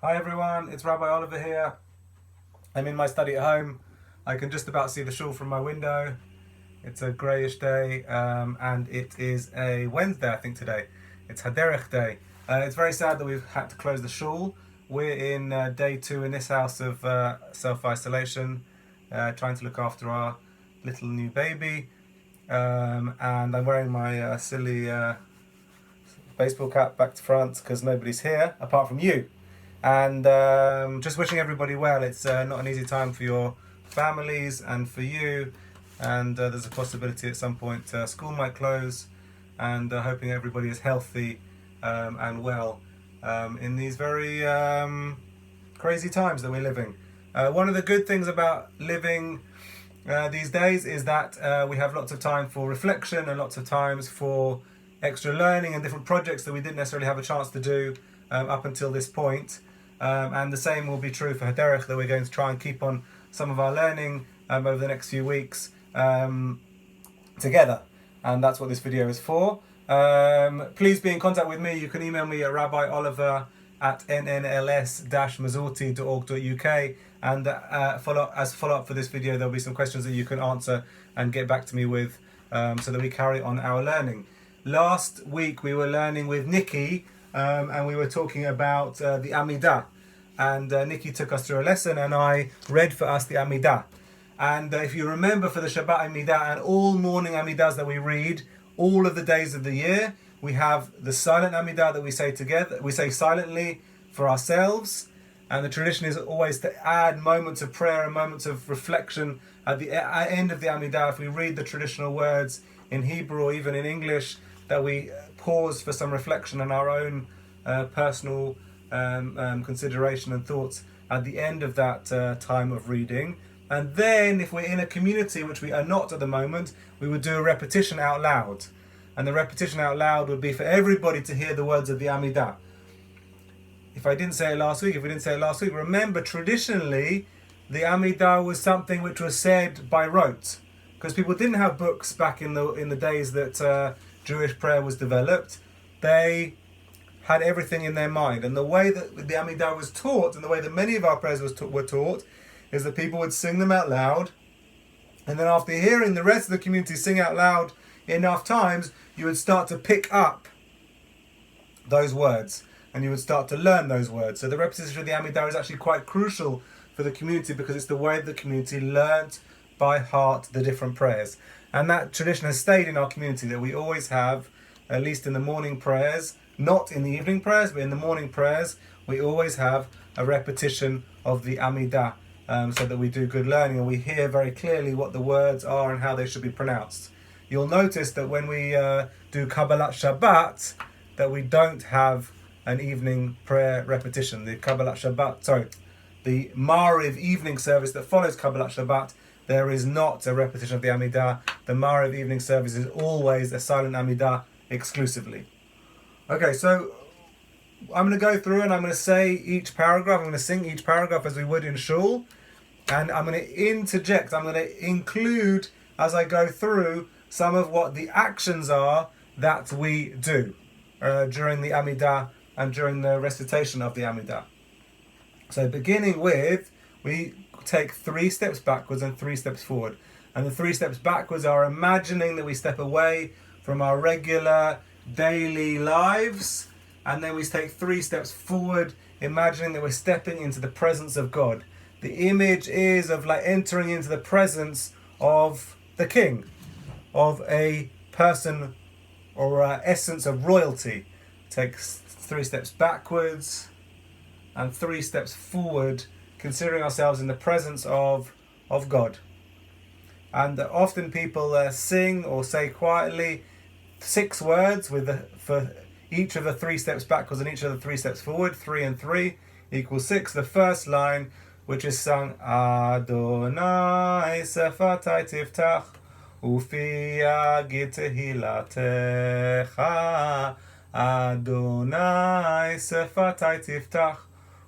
Hi everyone, it's Rabbi Oliver here. I'm in my study at home. I can just about see the shul from my window. It's a greyish day and it is a Wednesday, I think, today. It's Haderech day. It's very sad that we've had to close the shul. We're in day 2 in this house of self-isolation, trying to look after our little new baby. And I'm wearing my silly baseball cap back to front because nobody's here apart from you. And just wishing everybody well. It's not an easy time for your families and for you, and there's a possibility at some point school might close, and hoping everybody is healthy and well in these very crazy times that we're living. One of the good things about living these days is that we have lots of time for reflection and lots of times for extra learning and different projects that we didn't necessarily have a chance to do up until this point. And the same will be true for Haderech, that we're going to try and keep on some of our learning over the next few weeks together. And that's what this video is for. Please be in contact with me. You can email me at rabbioliver@nnls-mazorti.org.uk, and as follow-up for this video, there'll be some questions that you can answer and get back to me with so that we carry on our learning. Last week we were learning with Nikki and we were talking about the Amida. And Nikki took us through a lesson and I read for us the Amida. And if you remember, for the Shabbat Amida and all morning Amidas that we read, all of the days of the year, we have the silent Amida that we say together, we say silently for ourselves. And the tradition is always to add moments of prayer and moments of reflection at the end of the Amida. If we read the traditional words in Hebrew or even in English, that we pause for some reflection on our own personal consideration and thoughts at the end of that time of reading. And then if we're in a community, which we are not at the moment, we would do a repetition out loud. And the repetition out loud would be for everybody to hear the words of the Amidah. If we didn't say it last week, remember, traditionally the Amidah was something which was said by rote, because people didn't have books back in the days that Jewish prayer was developed. They had everything in their mind, and the way that the Amidah was taught, and the way that many of our prayers were taught, is that people would sing them out loud, and then after hearing the rest of the community sing out loud enough times, you would start to pick up those words, and you would start to learn those words. So the repetition of the Amidah is actually quite crucial for the community, because it's the way the community learnt by heart the different prayers. And that tradition has stayed in our community, that we always have, at least in the morning prayers, not in the evening prayers, but in the morning prayers, we always have a repetition of the Amidah, so that we do good learning and we hear very clearly what the words are and how they should be pronounced. You'll notice that when we do Kabbalat Shabbat, that we don't have an evening prayer repetition. The Ma'ariv evening service that follows Kabbalat Shabbat, there is not a repetition of the Amidah. The Ma'ariv evening service is always a silent Amidah exclusively. Okay, so I'm going to go through and I'm going to say each paragraph. I'm going to sing each paragraph as we would in shul. And I'm going to interject, I'm going to include, as I go through, some of what the actions are that we do during the Amidah and during the recitation of the Amidah. So beginning with, we take 3 steps backwards and 3 steps forward. And the 3 steps backwards are imagining that we step away from our regular daily lives, and then we take 3 steps forward, imagining that we're stepping into the presence of God. The image is of like entering into the presence of the king, of a person or essence of royalty. Take 3 steps backwards and 3 steps forward, considering ourselves in the presence of God. And often people sing or say quietly 6 words for each of the 3 steps backwards and each of the 3 steps forward. 3 and 3 equals 6. The first line, which is sung, Adonai sefatai tiftach ufi yagid tehilatecha. Adonai sefatai tiftach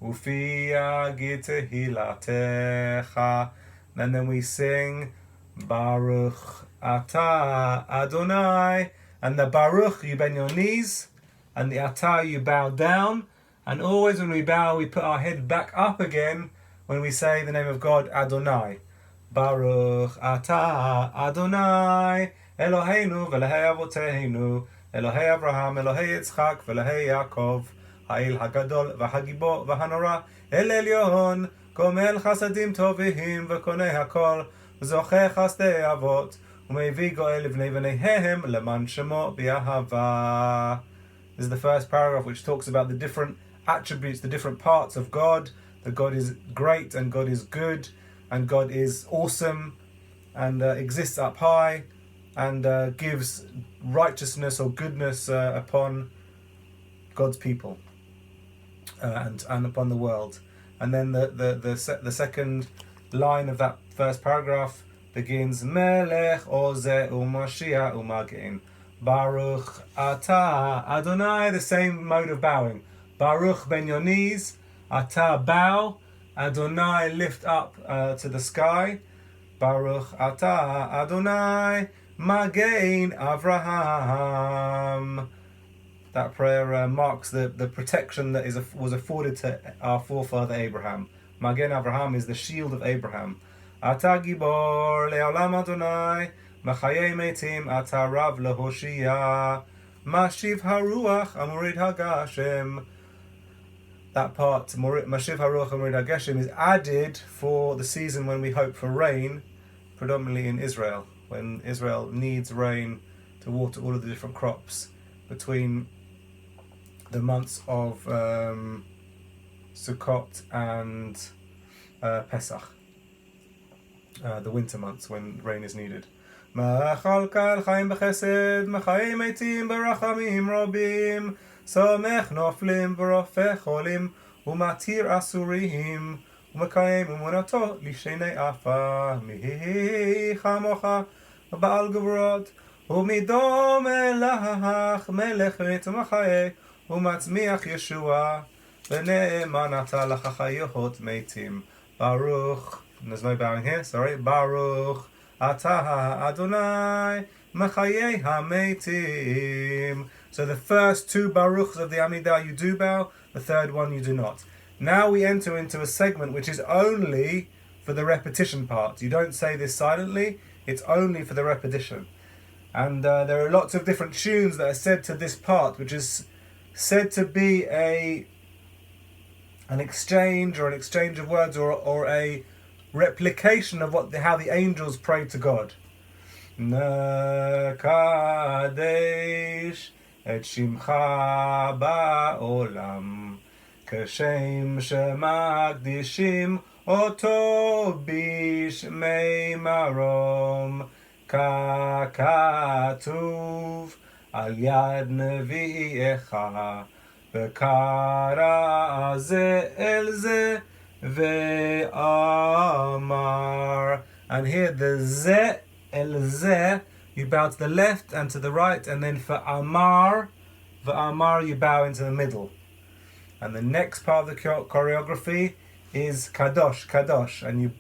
ufi yagid tehilatecha. And then we sing Baruch Atah Adonai, and the Baruch you bend your knees, and the Atah you bow down, And always when we bow, we put our head back up again when we say the name of God, Adonai. Baruch Atah Adonai Eloheinu v'Elahei Avoteinu Elohei Abraham, Elohei Yitzchak v'Elahei Yaakov Ha'il HaGadol v'Hagibor v'Hanora El Elyon Gomel Chasadim Tovihim v'Konei HaKol Zochei Chasdei Avot U'Mevii Goel Livnei V'Neihem Leman Shemo B'Ahava. This is the first paragraph, which talks about the different attributes, the different parts of God. That God is great and God is good and God is awesome and exists up high and gives righteousness or goodness upon God's people and upon the world. And then the second line of that first paragraph begins Melech Ozeh U'Mashiach U'Magen Baruch Atah Adonai, the same mode of bowing. Baruch, bend your knees. Atah, bow. Adonai, lift up to the sky. Baruch Atah Adonai Magen Avraham. That prayer marks the protection that was afforded to our forefather Abraham. Magen Avraham is the shield of Abraham. Atah Gibor Le'olam Adonai Machayei Metim Atah Rav Lehoshia Mashiv Haruach Amurid Hagashem. That part, Mashiv Haruach Amurid Hagashem, is added for the season when we hope for rain, predominantly in Israel, when Israel needs rain to water all of the different crops between the months of Sukkot and Pesach, the winter months when rain is needed. Ma'achal chaim b'chesed, machayim meitim b'rachamim robim, somech noflim v'rofeh cholim, u'matir asurim, u'mekayim u'munato lishenei afa, mihi chamocha ba'al gevurot, u'midom elach melech v'tzmachayeh, u'matzmiach Yeshua, v'ne'eman ata l'chachayot meitim. Baruch, there's no bowing here, sorry. Baruch Atah Adonai Machayei HaMeitim. So the first two Baruchs of the Amida you do bow, the third one you do not. Now we enter into a segment which is only for the repetition part. You don't say this silently, it's only for the repetition. And there are lots of different tunes that are said to this part, which is said to be an exchange of words or a replication of how the angels prayed to God. Nekadesh et shimcha ba'olam kashem shemakdishim oto bishmei marom kakatuv al yad nevi'echa v'kara ze el ze ve'amar. And here the ze el ze, you bow to the left and to the right, and then for amar, you bow into the middle. And the next part of the choreography is kadosh, kadosh, and you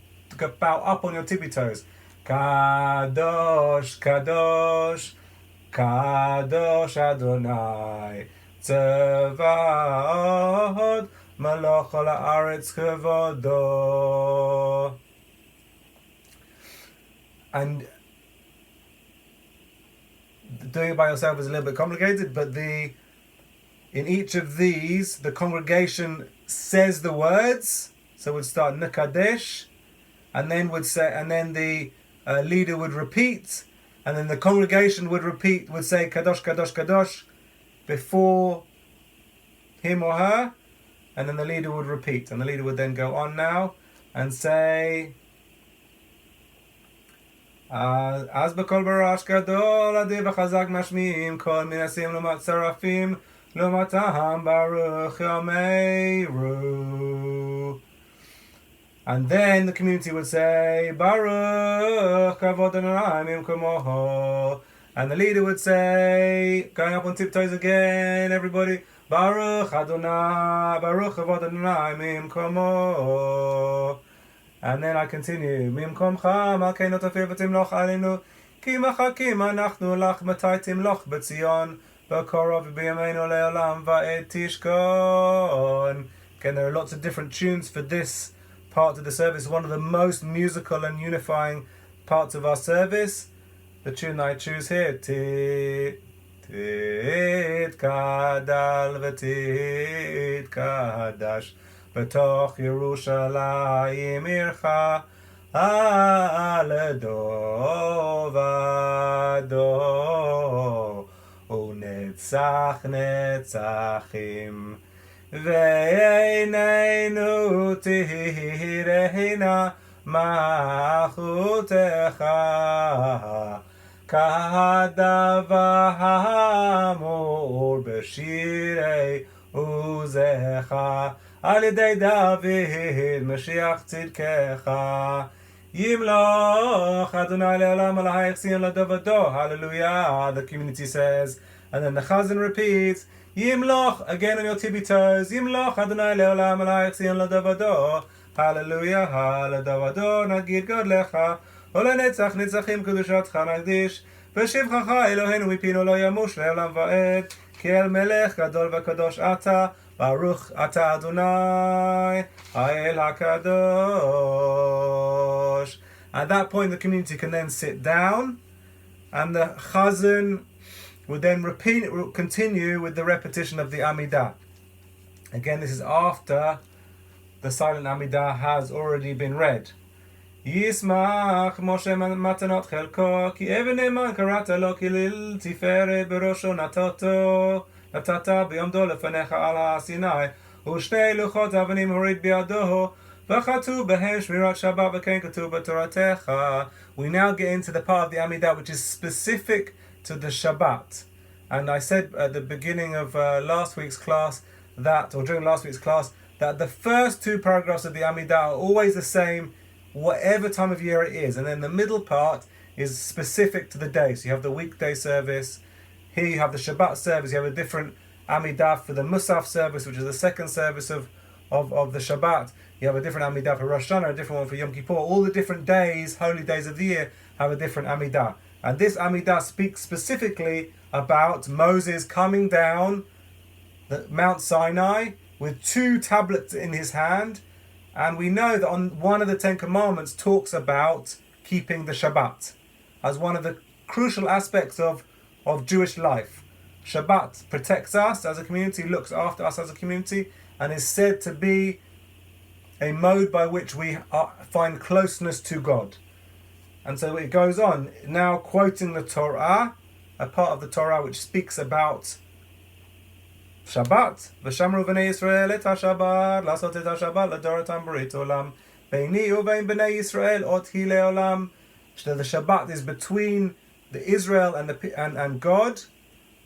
bow up on your tippy toes. Kadosh, kadosh, kadosh Adonai Tzeva'ot Malach ha'aretz kevodo. And doing it by yourself is a little bit complicated, but in each of these, the congregation says the words. So we'd start Nekadesh, and then the leader would repeat, and then the congregation would say Kadosh, Kadosh, Kadosh before him or her, and then the leader would repeat, and the leader would then go on now and say Az b'kol barash gadol adi v'chazak mashmi'im kol minasim lomat sarafim lomataham baruch yameiru. And then the community would say Baruch kavod Adonai mimkomoho, and the leader would say, going up on tiptoes again, everybody, Baruch Adonai, Baruch kavod Adonai mimkomo. And then I continue, Mimkomcha malkeinu tafir v'timloch alinu, ki machakim anachnu lach matai timloch b'tzion, בקרוב בימינו לעולם ועד תשכון. Again, there are lots of different tunes for this part of the service, one of the most musical and unifying parts of our service. The tune that I choose here, תתקדל ותתקדש בתוך ירושלים עירך על דור ודור ונצח נצחים ועינינו תראינה מלכותך כדבר האמור בשירי עוזך על ידי דוד משיח צדקך ימלוך אדוני לעולם עלייך ציון לדור ודור. Hallelujah, the community says, and then the chazan repeats ימלוך, again on your tippy toes, ימלוך אדוני לעולם עלייך ציון לדור ודור. Hallelujah, לדור ודור נגיד גודלך ולנצח נצחים קדושתך נקדיש ושבחך אלוהינו מפינו לא ימוש לעולם ועד כי אל מלך גדול וקדוש אתה ברוך אתה אדוני האל הקדוש. At that point the community can then sit down and the chazan would then continue with the repetition of the Amida. Again, this is after the silent Amida has already been read. ישמח משה מתנות חלקו כי אבן נאמן קראת לו כליל תפארת בראשו נתת ביעמדו לפניך על הר סיני ושתי לוחות אבנים הוריד בידו וכתוב בהם שמירת שבת וכן כתוב בתורתך. We now get into the part of the Amidah which is specific to the Shabbat. And I said at the beginning of last week's class that, or during last week's class, that the first two paragraphs of the Amidah are always the same whatever time of year it is, and then the middle part is specific to the day. So you have the weekday service, here you have the Shabbat service, you have a different Amidah for the Musaf service, which is the second service of the Shabbat. You have a different Amidah for Rosh Hashanah, a different one for Yom Kippur. All the different days, holy days of the year, have a different Amidah. And this Amidah speaks specifically about Moses coming down the Mount Sinai with two tablets in his hand. And we know that on one of the Ten Commandments talks about keeping the Shabbat as one of the crucial aspects of Jewish life. Shabbat protects us as a community, looks after us as a community, and is said to be a mode by which we find closeness to God. And so it goes on, now quoting the Torah, a part of the Torah which speaks about Shabbat. V'shamru b'nei Yisrael et ha-Shabbat, לעשות את השבת לדורתם ברית עולם. ביני ובין בני ישראל אות היא לעולם. So the Shabbat is between the Israel and God,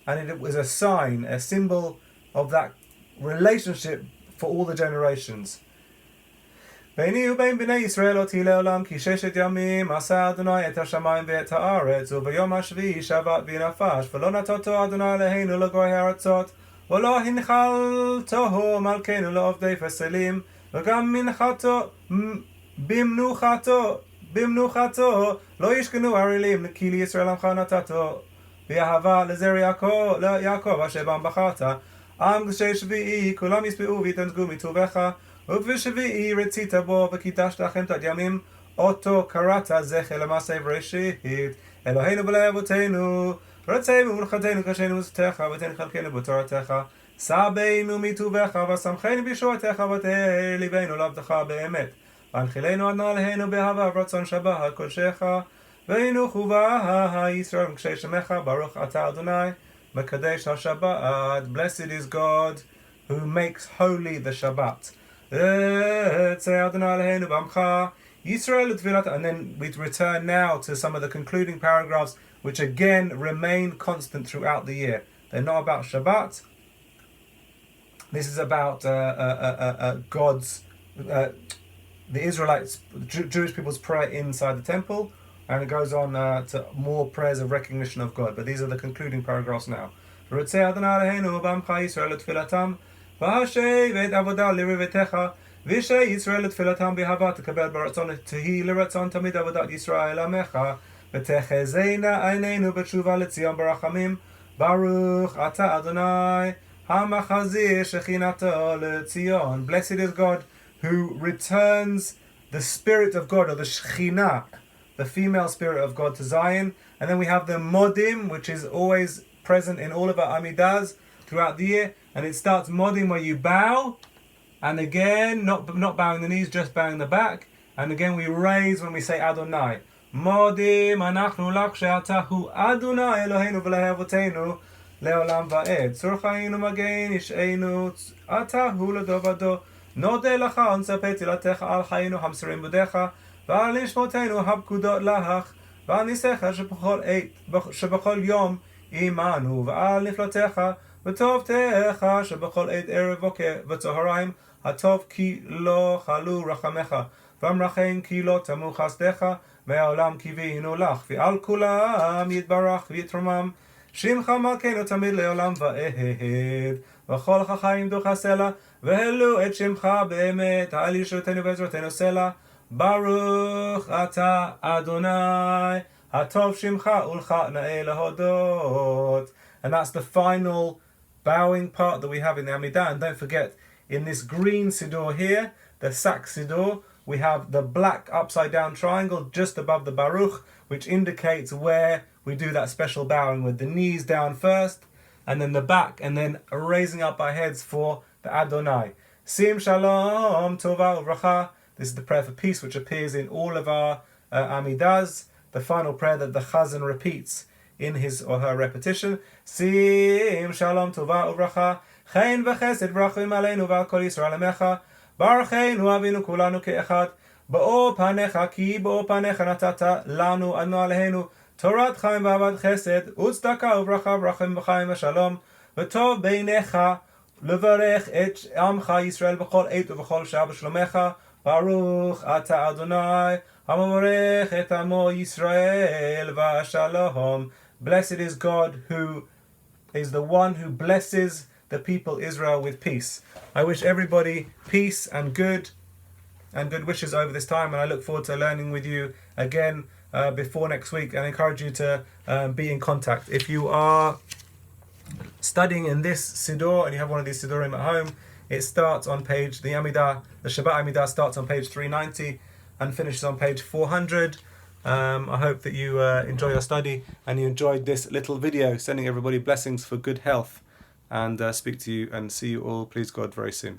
and it was a sign, a symbol of that relationship for all the generations. ביני ובין בני ישראל אות היא לעולם, כי ששת ימים עשה אדוני את השמיים ואת הארץ, וביום השביעי שבת ונפש, ולא נתתו אדוני אלוהינו לגוי הארצות, ולא הנחלתו מלכנו לעובדי פסלים, וגם מנחתו במנוחתו לא ישכנו ערלים, כי לישראל עמך נתתו, באהבה לזרע יעקב אשר בם בחרת. עם ששביעי כולם יספעו ויתענגו מטובך, ובשביעי רצית בו וקידשת חמתת ימים, אותו קראת זכר למעשה בראשית. אלוהינו ולאבותינו רצנו ומנחתנו קדשנו מזבחך ותן חלקנו בתורתך, סבנו מטובך ושמחנו בישועתך ותהי ליבנו לעבדך באמת. והנחילנו אדוני אלוהינו באהבה ורצון שבת קודשך, וינוחו בה ישראל מקדשי שמך, ברוך אתה אדוני מקדש השבת. Blessed is God who makes holy the Shabbat. Tzeh Adonai Eloheinu b'amcha Yisrael utfilat. And then we return now to some of the concluding paragraphs which again remain constant throughout the year. They're not about Shabbat. This is about God's, the Israelites, Jewish people's prayer inside the temple, and it goes on to more prayers of recognition of God. But these are the concluding paragraphs now. ורצה אדוני אלוהינו בעמך ישראל לתפילתם, והשב את עבודה לרבתך, ושישראל לתפילתם באהבה תקבל ברצון, תהי לרצון תמיד עבודת ישראל עמך, ותחזינה עינינו בתשובה לציון ברחמים, Baruch Ata Adonai HaMachazir Shechinato LeTzion. Blessed is God who returns the Spirit of God, or the Shekhinah, the female Spirit of God, to Zion. And then we have the Modim, which is always present in all of our Amidas throughout the year. And it starts Modim, where you bow, and again, not bowing the knees, just bowing the back. And again, we raise when we say Adonai. Modim anachnu lach she'ata hu Adonai Eloheinu v'lehi avotenu le'olam va'ed. Tzorchainu magen ish'einu ata hu ledovado. Nodeh lacha onsapeh tilatecha al chayinu hamserim b'decha v'al nishmotenu habkudot lahach v'al nisecha shebachol yom imanu v'al niflotecha v'tov techa shebachol ed erev v'tzoharayim hatov ki lo chalu rachamecha v'amrachen ki lo tamu chasdecha ve'olam ki vihinu lach v'al kulam yitbarach v'yitromam שמך מלכנו תמיד לעולם ועד וכל חכמים דוחה סלע והעלו את שמך באמת על ישועתנו ועזרתנו סלע ברוך אתה אדוני הטוב שמך ולך נאה להודות. And that's the final bowing part that we have in the Amida. And don't forget, in this green siddur here, the Sak siddur, we have the black upside down triangle just above the Baruch, which indicates where we do that special bowing with the knees down first, and then the back, and then raising up our heads for the Adonai. Sim Shalom Tova Uvracha. This is the prayer for peace, which appears in all of our Amidas, the final prayer that the Chazan repeats in his or her repetition. Sim Shalom Tova Uvracha. Chen v'chesed v'rachim aleinu v'al kol Yisrael amecha. Barucheinu avinu kulanu ke'echad. Ba'o panecha ki ba'o panecha natata lanu anu aleinu. Torat chaim v'avad chesed, u'tzedaka u'vracha v'rachim v'chaim v'shalom, v'tov beinecha, levarech et amcha Yisrael b'chol eit u'v'chol shah b'shlomecha, Baruch ata Adonai, hamamorech et amo Yisrael v'shalom. Blessed is God, who is the one who blesses the people Israel with peace. I wish everybody peace and good wishes over this time, and I look forward to learning with you again before next week, and encourage you to be in contact. If you are studying in this Siddur and you have one of these Siddurim at home, it starts on page, the Amida, the Shabbat Amida starts on page 390 and finishes on page 400. I hope that you enjoy your study and you enjoyed this little video. Sending everybody blessings for good health, and speak to you and see you all, please God, very soon.